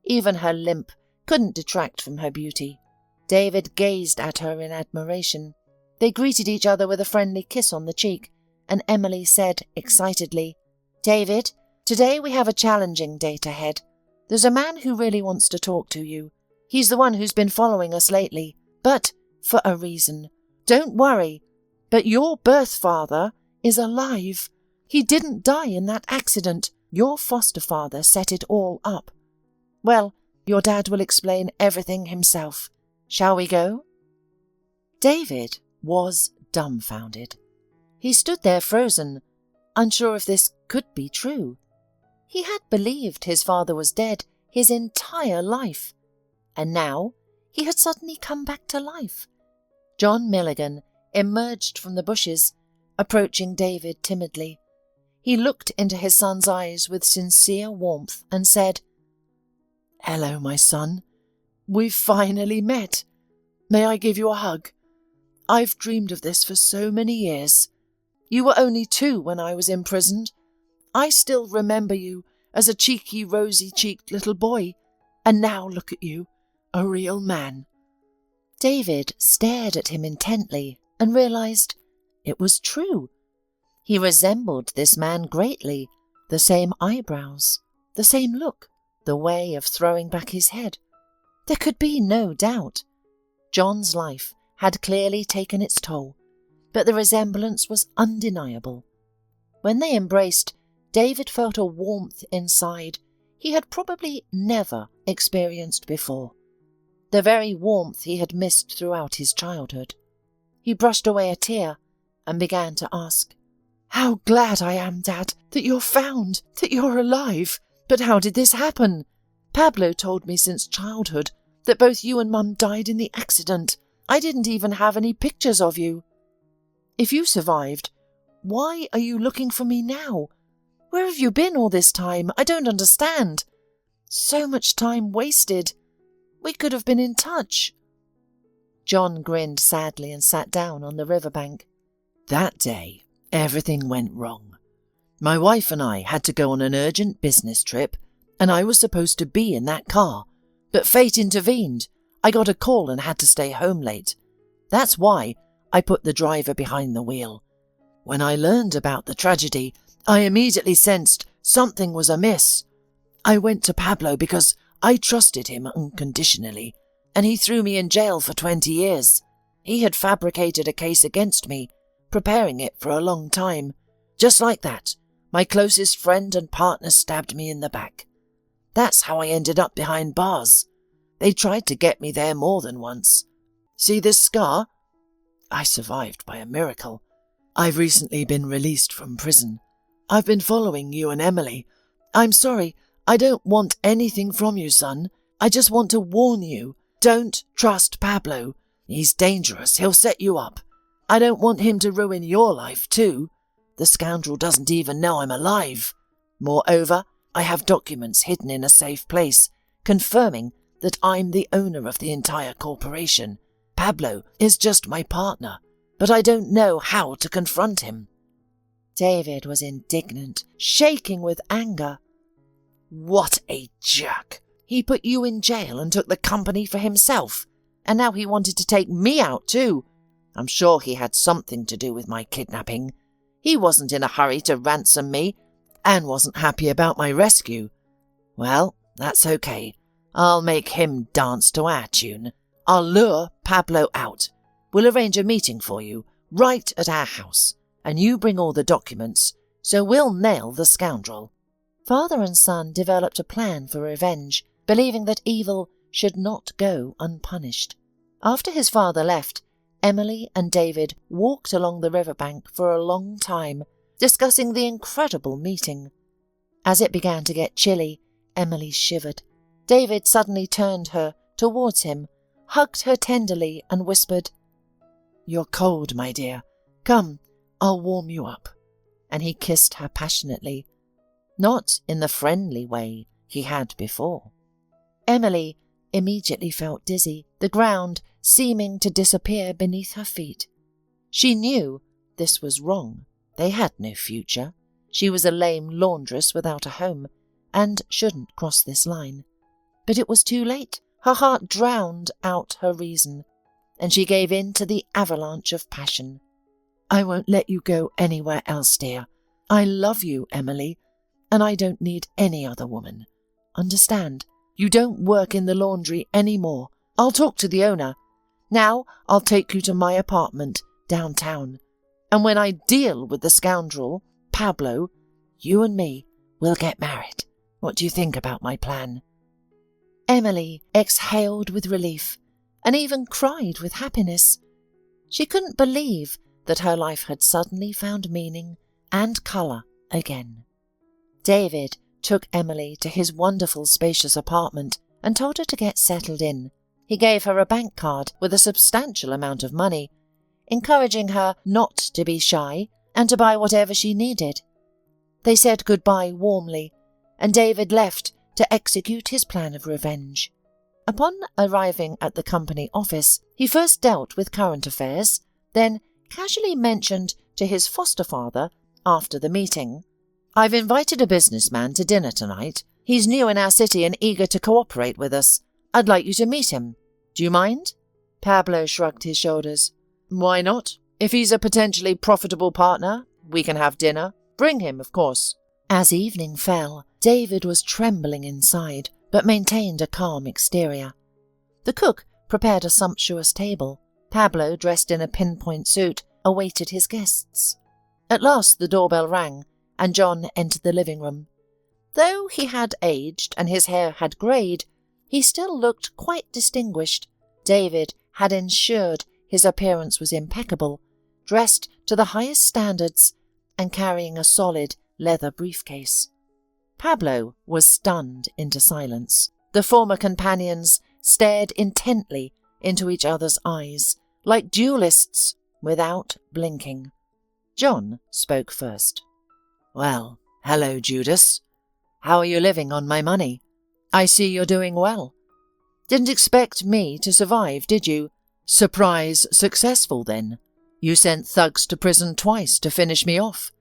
Even her limp couldn't detract from her beauty. David gazed at her in admiration. They greeted each other with a friendly kiss on the cheek, and Emily said excitedly, "David, today we have a challenging date ahead. There's a man who really wants to talk to you. He's the one who's been following us lately, but for a reason. Don't worry, but your birth father is alive. He didn't die in that accident. Your foster father set it all up. Well, your dad will explain everything himself. Shall we go?" David was dumbfounded. He stood there frozen, unsure if this could be true. He had believed his father was dead his entire life, and now he had suddenly come back to life. John Milligan emerged from the bushes, approaching David timidly. He looked into his son's eyes with sincere warmth and said, "Hello, my son. We've finally met. May I give you a hug? I've dreamed of this for so many years. You were only 2 when I was imprisoned. I still remember you as a cheeky, rosy-cheeked little boy, and now look at you, a real man." David stared at him intently and realized it was true. He resembled this man greatly, the same eyebrows, the same look, the way of throwing back his head. There could be no doubt. John's life had clearly taken its toll, but the resemblance was undeniable. When they embraced, David felt a warmth inside he had probably never experienced before, the very warmth he had missed throughout his childhood. He brushed away a tear and began to ask, "How glad I am, Dad, that you're found, that you're alive. But how did this happen? Pablo told me since childhood that both you and Mum died in the accident. I didn't even have any pictures of you. If you survived, why are you looking for me now? Where have you been all this time? I don't understand. So much time wasted. We could have been in touch." John grinned sadly and sat down on the riverbank. "That day, everything went wrong. My wife and I had to go on an urgent business trip, and I was supposed to be in that car, but fate intervened. I got a call and had to stay home late. That's why I put the driver behind the wheel. When I learned about the tragedy, I immediately sensed something was amiss. I went to Pablo because I trusted him unconditionally, and he threw me in jail for 20 years. He had fabricated a case against me, preparing it for a long time. Just like that, my closest friend and partner stabbed me in the back. That's how I ended up behind bars. They tried to get me there more than once. See this scar? I survived by a miracle. I've recently been released from prison. I've been following you and Emily. I'm sorry, I don't want anything from you, son. I just want to warn you. Don't trust Pablo. He's dangerous. He'll set you up. I don't want him to ruin your life too. The scoundrel doesn't even know I'm alive. Moreover, I have documents hidden in a safe place, confirming that I'm the owner of the entire corporation. Pablo is just my partner, but I don't know how to confront him." David was indignant, shaking with anger. "What a jerk! He put you in jail and took the company for himself, and now he wanted to take me out too. I'm sure he had something to do with my kidnapping. He wasn't in a hurry to ransom me, and wasn't happy about my rescue. Well, that's okay. I'll make him dance to our tune. I'll lure Pablo out. We'll arrange a meeting for you, right at our house, and you bring all the documents, so we'll nail the scoundrel." Father and son developed a plan for revenge, believing that evil should not go unpunished. After his father left, Emily and David walked along the riverbank for a long time, discussing the incredible meeting. As it began to get chilly, Emily shivered. David suddenly turned her towards him, hugged her tenderly, and whispered, "You're cold, my dear. Come, I'll warm you up." And he kissed her passionately, not in the friendly way he had before. Emily immediately felt dizzy, the ground seeming to disappear beneath her feet. She knew this was wrong. They had no future. She was a lame laundress without a home, and shouldn't cross this line. But it was too late. Her heart drowned out her reason, and she gave in to the avalanche of passion. "I won't let you go anywhere else, dear. I love you, Emily, and I don't need any other woman. Understand? You don't work in the laundry anymore. I'll talk to the owner. Now I'll take you to my apartment downtown, and when I deal with the scoundrel, Pablo, you and me will get married. What do you think about my plan?" Emily exhaled with relief and even cried with happiness. She couldn't believe that her life had suddenly found meaning and colour again. David took Emily to his wonderful spacious apartment and told her to get settled in. He gave her a bank card with a substantial amount of money, encouraging her not to be shy and to buy whatever she needed. They said goodbye warmly, and David left to execute his plan of revenge. Upon arriving at the company office, he first dealt with current affairs, then casually mentioned to his foster father after the meeting, "I've invited a businessman to dinner tonight. He's new in our city and eager to cooperate with us. I'd like you to meet him. Do you mind?" Pablo shrugged his shoulders. "Why not? If he's a potentially profitable partner, we can have dinner. Bring him, of course." As evening fell, David was trembling inside, but maintained a calm exterior. The cook prepared a sumptuous table. Pablo, dressed in a pinpoint suit, awaited his guests. At last the doorbell rang, and John entered the living room. Though he had aged and his hair had greyed, he still looked quite distinguished. David had ensured his appearance was impeccable, dressed to the highest standards, and carrying a solid leather briefcase. Pablo was stunned into silence. The former companions stared intently into each other's eyes, like duelists, without blinking. John spoke first. "Well, hello, Judas. How are you living on my money? I see you're doing well. Didn't expect me to survive, did you? Surprise successful, then. You sent thugs to prison twice to finish me off.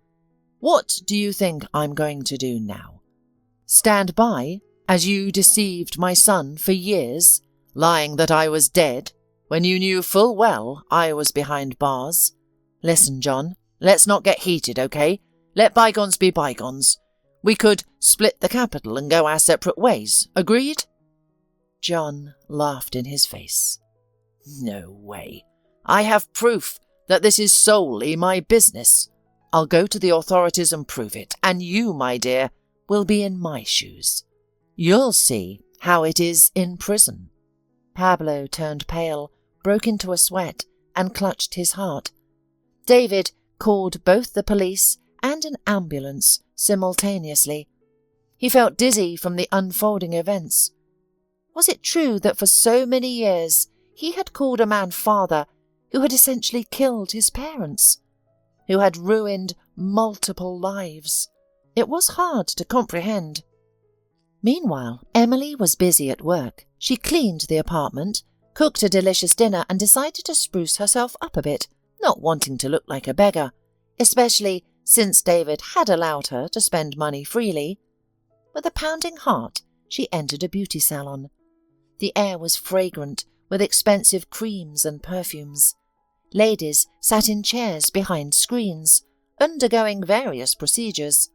What do you think I'm going to do now? Stand by as you deceived my son for years, lying that I was dead, when you knew full well I was behind bars? Listen, John, let's not get heated, okay? Let bygones be bygones. We could split the capital and go our separate ways. Agreed?" John laughed in his face. "No way. I have proof that this is solely my business. I'll go to the authorities and prove it, and you, my dear, will be in my shoes. You'll see how it is in prison." Pablo turned pale, broke into a sweat, and clutched his heart. David called both the police and an ambulance simultaneously. He felt dizzy from the unfolding events. Was it true that for so many years he had called a man father who had essentially killed his parents, who had ruined multiple lives? It was hard to comprehend. Meanwhile, Emily was busy at work. She cleaned the apartment, cooked a delicious dinner and decided to spruce herself up a bit, not wanting to look like a beggar, especially since David had allowed her to spend money freely. With a pounding heart, she entered a beauty salon. The air was fragrant with expensive creams and perfumes. Ladies sat in chairs behind screens, undergoing various procedures.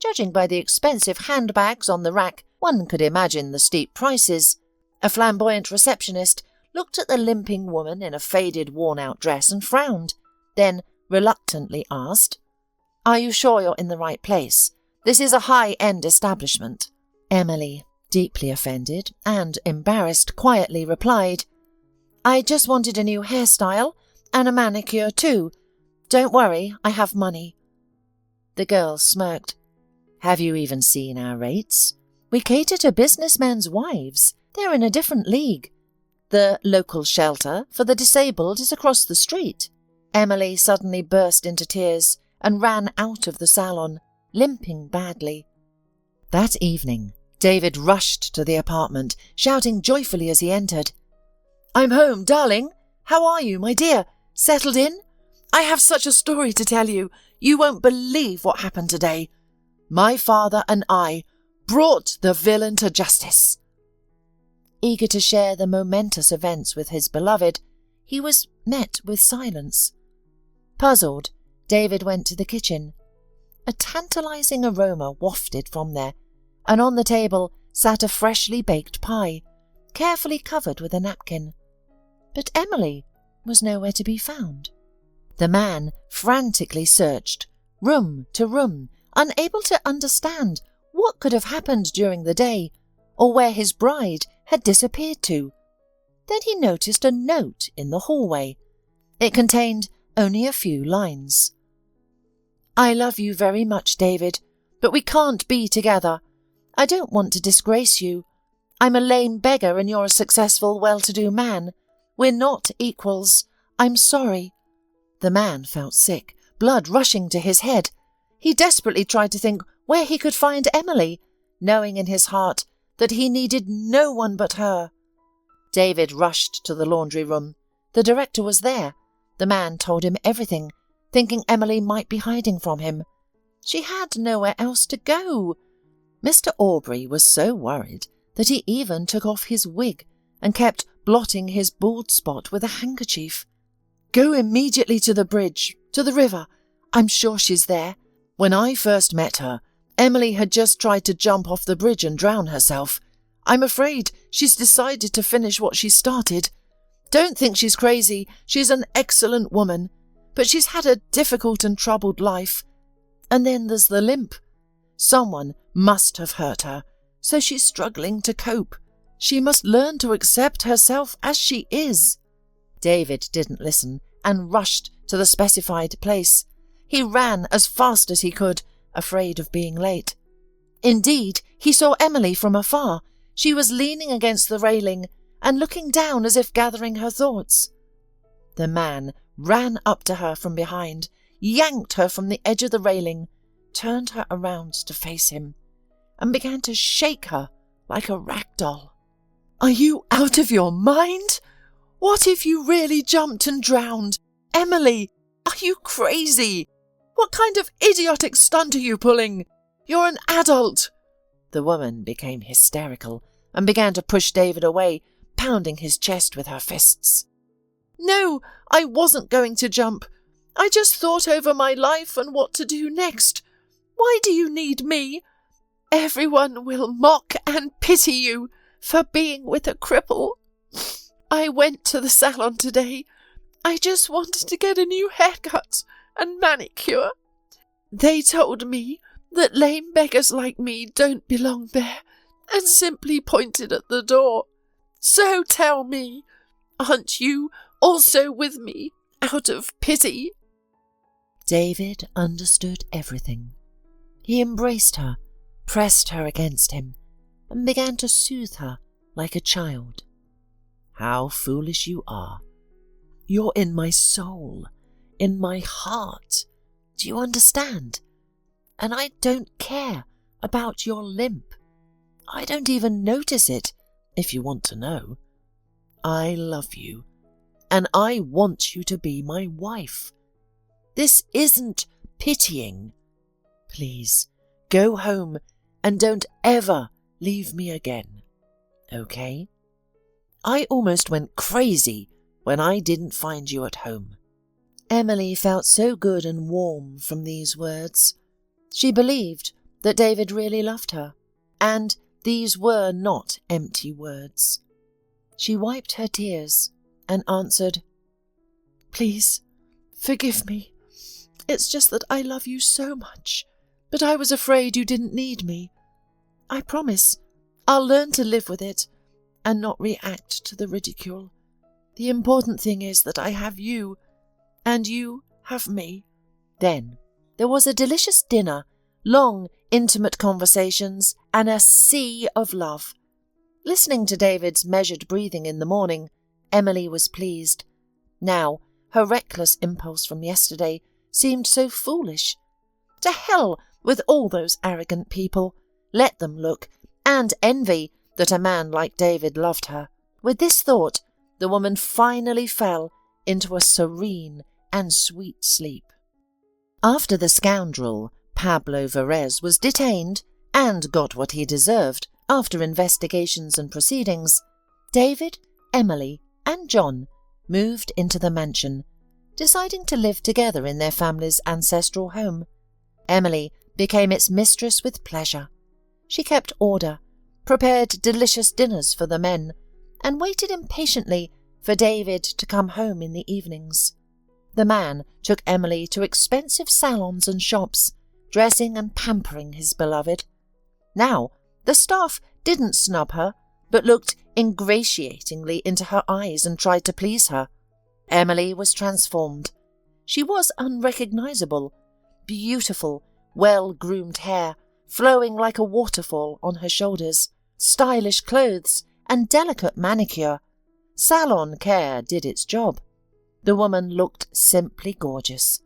Judging by the expensive handbags on the rack, one could imagine the steep prices. A flamboyant receptionist looked at the limping woman in a faded, worn-out dress and frowned, then reluctantly asked, "Are you sure you're in the right place? This is a high-end establishment." Emily, deeply offended and embarrassed, quietly replied, "I just wanted a new hairstyle and a manicure too. Don't worry, I have money." The girl smirked. "Have you even seen our rates? We cater to businessmen's wives. They're in a different league. The local shelter for the disabled is across the street." Emily suddenly burst into tears and ran out of the salon, limping badly. That evening, David rushed to the apartment, shouting joyfully as he entered, "I'm home, darling. How are you, my dear? Settled in? I have such a story to tell you. You won't believe what happened today. My father and I brought the villain to justice." Eager to share the momentous events with his beloved, he was met with silence. Puzzled, David went to the kitchen. A tantalizing aroma wafted from there, and on the table sat a freshly baked pie, carefully covered with a napkin. But Emily was nowhere to be found. The man frantically searched, room to room, unable to understand what could have happened during the day, or where his bride had disappeared to. Then he noticed a note in the hallway. It contained only a few lines. "I love you very much, David, but we can't be together. I don't want to disgrace you. I'm a lame beggar and you're a successful, well-to-do man. We're not equals. I'm sorry." The man felt sick, blood rushing to his head. He desperately tried to think where he could find Emily, knowing in his heart that he needed no one but her. David rushed to the laundry room. The director was there. The man told him everything, thinking Emily might be hiding from him. She had nowhere else to go. Mr. Aubrey was so worried that he even took off his wig and kept blotting his bald spot with a handkerchief. "Go immediately to the bridge, to the river. I'm sure she's there. When I first met her, Emily had just tried to jump off the bridge and drown herself. I'm afraid she's decided to finish what she started. Don't think she's crazy. She's an excellent woman. But she's had a difficult and troubled life. And then there's the limp. Someone must have hurt her, so she's struggling to cope. She must learn to accept herself as she is." David didn't listen and rushed to the specified place. He ran as fast as he could, afraid of being late. Indeed, he saw Emily from afar. She was leaning against the railing and looking down as if gathering her thoughts. The man ran up to her from behind, yanked her from the edge of the railing, turned her around to face him, and began to shake her like a rag doll. "Are you out of your mind? What if you really jumped and drowned? Emily, are you crazy? What kind of idiotic stunt are you pulling? You're an adult." The woman became hysterical and began to push David away, pounding his chest with her fists. "No, I wasn't going to jump. I just thought over my life and what to do next. Why do you need me? Everyone will mock and pity you for being with a cripple. I went to the salon today. I just wanted to get a new haircut and manicure. They told me that lame beggars like me don't belong there and simply pointed at the door. So tell me, aren't you also with me out of pity?" David understood everything. He embraced her, pressed her against him, and began to soothe her like a child. "How foolish you are. You're in my soul, in my heart. Do you understand? And I don't care about your limp. I don't even notice it, if you want to know. I love you, and I want you to be my wife. This isn't pitying. Please, go home and don't ever leave me again, okay? I almost went crazy when I didn't find you at home." Emily felt so good and warm from these words. She believed that David really loved her, and these were not empty words. She wiped her tears and answered, "Please, forgive me. It's just that I love you so much, but I was afraid you didn't need me. I promise I'll learn to live with it and not react to the ridicule. The important thing is that I have you, and you have me." Then there was a delicious dinner, long, intimate conversations, and a sea of love. Listening to David's measured breathing in the morning, Emily was pleased. Now, her reckless impulse from yesterday seemed so foolish. To hell with all those arrogant people. Let them look and envy that a man like David loved her. With this thought, the woman finally fell into a serene and sweet sleep. After the scoundrel Pablo Verez was detained and got what he deserved after investigations and proceedings, David, Emily, and John moved into the mansion, deciding to live together in their family's ancestral home. Emily became its mistress with pleasure. She kept order, prepared delicious dinners for the men, and waited impatiently for David to come home in the evenings. The man took Emily to expensive salons and shops, dressing and pampering his beloved. Now, the staff didn't snub her, but looked ingratiatingly into her eyes and tried to please her. Emily was transformed. She was unrecognizable, beautiful, well-groomed hair, flowing like a waterfall on her shoulders, stylish clothes, and delicate manicure. Salon care did its job. The woman looked simply gorgeous.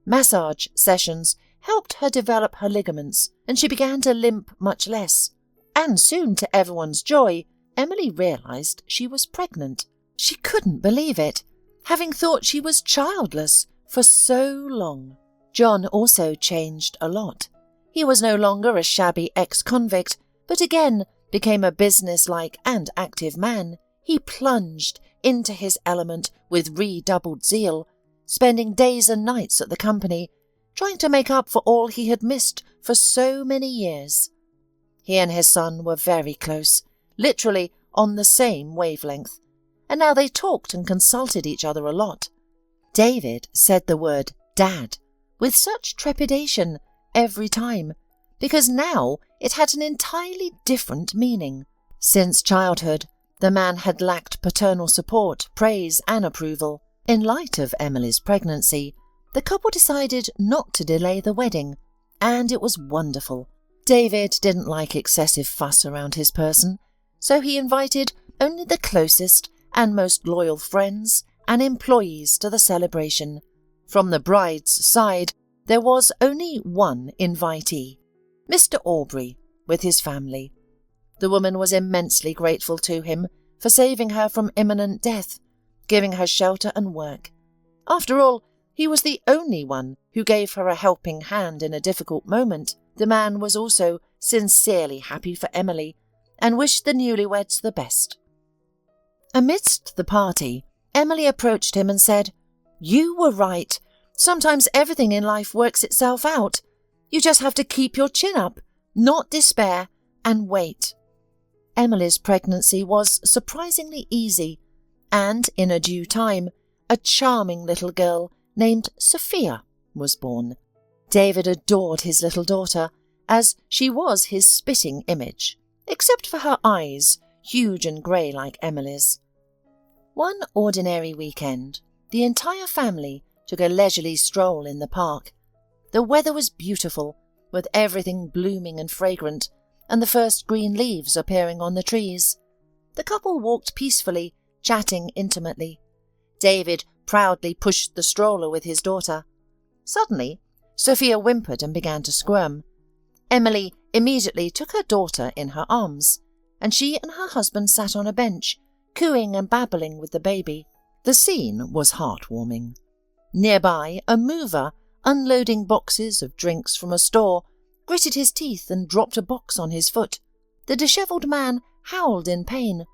Massage sessions helped her develop her ligaments, and she began to limp much less. And soon, to everyone's joy, Emily realized she was pregnant. She couldn't believe it, having thought she was childless for so long. John also changed a lot. He was no longer a shabby ex-convict, but again became a business-like and active man. He plunged into his element with redoubled zeal, spending days and nights at the company, trying to make up for all he had missed for so many years. He and his son were very close, literally on the same wavelength, and now they talked and consulted each other a lot. David said the word "Dad" with such trepidation every time, because now it had an entirely different meaning. Since childhood, the man had lacked paternal support, praise, and approval. In light of Emily's pregnancy, the couple decided not to delay the wedding, and it was wonderful. David didn't like excessive fuss around his person, so he invited only the closest and most loyal friends and employees to the celebration. From the bride's side, there was only one invitee, Mr. Aubrey, with his family. The woman was immensely grateful to him for saving her from imminent death, giving her shelter and work. After all, he was the only one who gave her a helping hand in a difficult moment. The man was also sincerely happy for Emily and wished the newlyweds the best. Amidst the party, Emily approached him and said, "You were right. Sometimes everything in life works itself out. You just have to keep your chin up, not despair, and wait." Emily's pregnancy was surprisingly easy, and in a due time, a charming little girl named Sophia was born. David adored his little daughter, as she was his spitting image, except for her eyes, huge and grey like Emily's. One ordinary weekend, the entire family took a leisurely stroll in the park. The weather was beautiful, with everything blooming and fragrant, and the first green leaves appearing on the trees. The couple walked peacefully, chatting intimately. David proudly pushed the stroller with his daughter. Suddenly, Sophia whimpered and began to squirm. Emily immediately took her daughter in her arms, and she and her husband sat on a bench, cooing and babbling with the baby. The scene was heartwarming. Nearby, a mover, unloading boxes of drinks from a store, gritted his teeth and dropped a box on his foot. The dishevelled man howled in pain,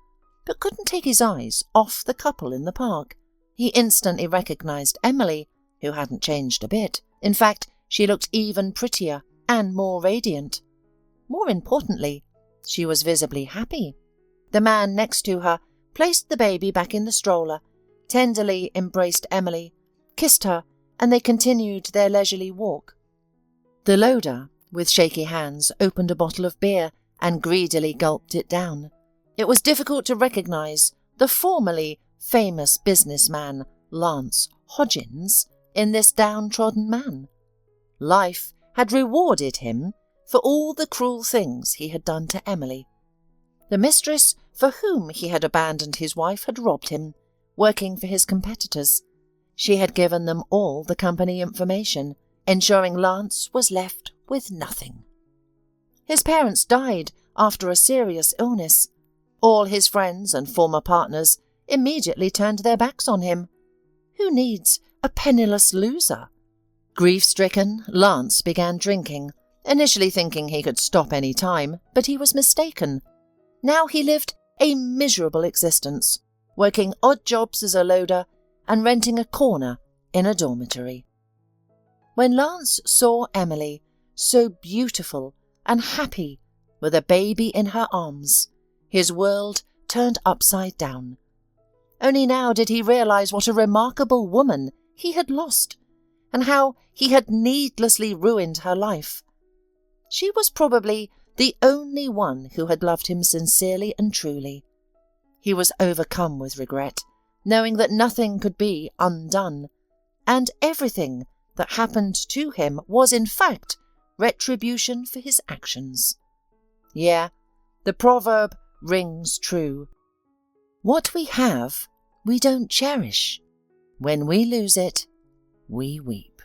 but couldn't take his eyes off the couple in the park. He instantly recognised Emily, who hadn't changed a bit. In fact, she looked even prettier and more radiant. More importantly, she was visibly happy. The man next to her placed the baby back in the stroller, tenderly embraced Emily, kissed her, and they continued their leisurely walk. The loader, with shaky hands, opened a bottle of beer and greedily gulped it down. It was difficult to recognise the formerly famous businessman, Lance Hodgins, in this downtrodden man. Life had rewarded him for all the cruel things he had done to Emily. The mistress for whom he had abandoned his wife had robbed him, working for his competitors. She had given them all the company information, ensuring Lance was left with nothing. His parents died after a serious illness. All his friends and former partners immediately turned their backs on him. Who needs a penniless loser? Grief-stricken, Lance began drinking, initially thinking he could stop any time, but he was mistaken. Now he lived a miserable existence, working odd jobs as a loader and renting a corner in a dormitory. When Lance saw Emily, so beautiful and happy, with a baby in her arms, his world turned upside down. Only now did he realise what a remarkable woman he had lost, and how he had needlessly ruined her life. She was probably the only one who had loved him sincerely and truly. He was overcome with regret, knowing that nothing could be undone, and everything that happened to him was in fact retribution for his actions. Yeah, the proverb rings true. What we have, we don't cherish. When we lose it, we weep.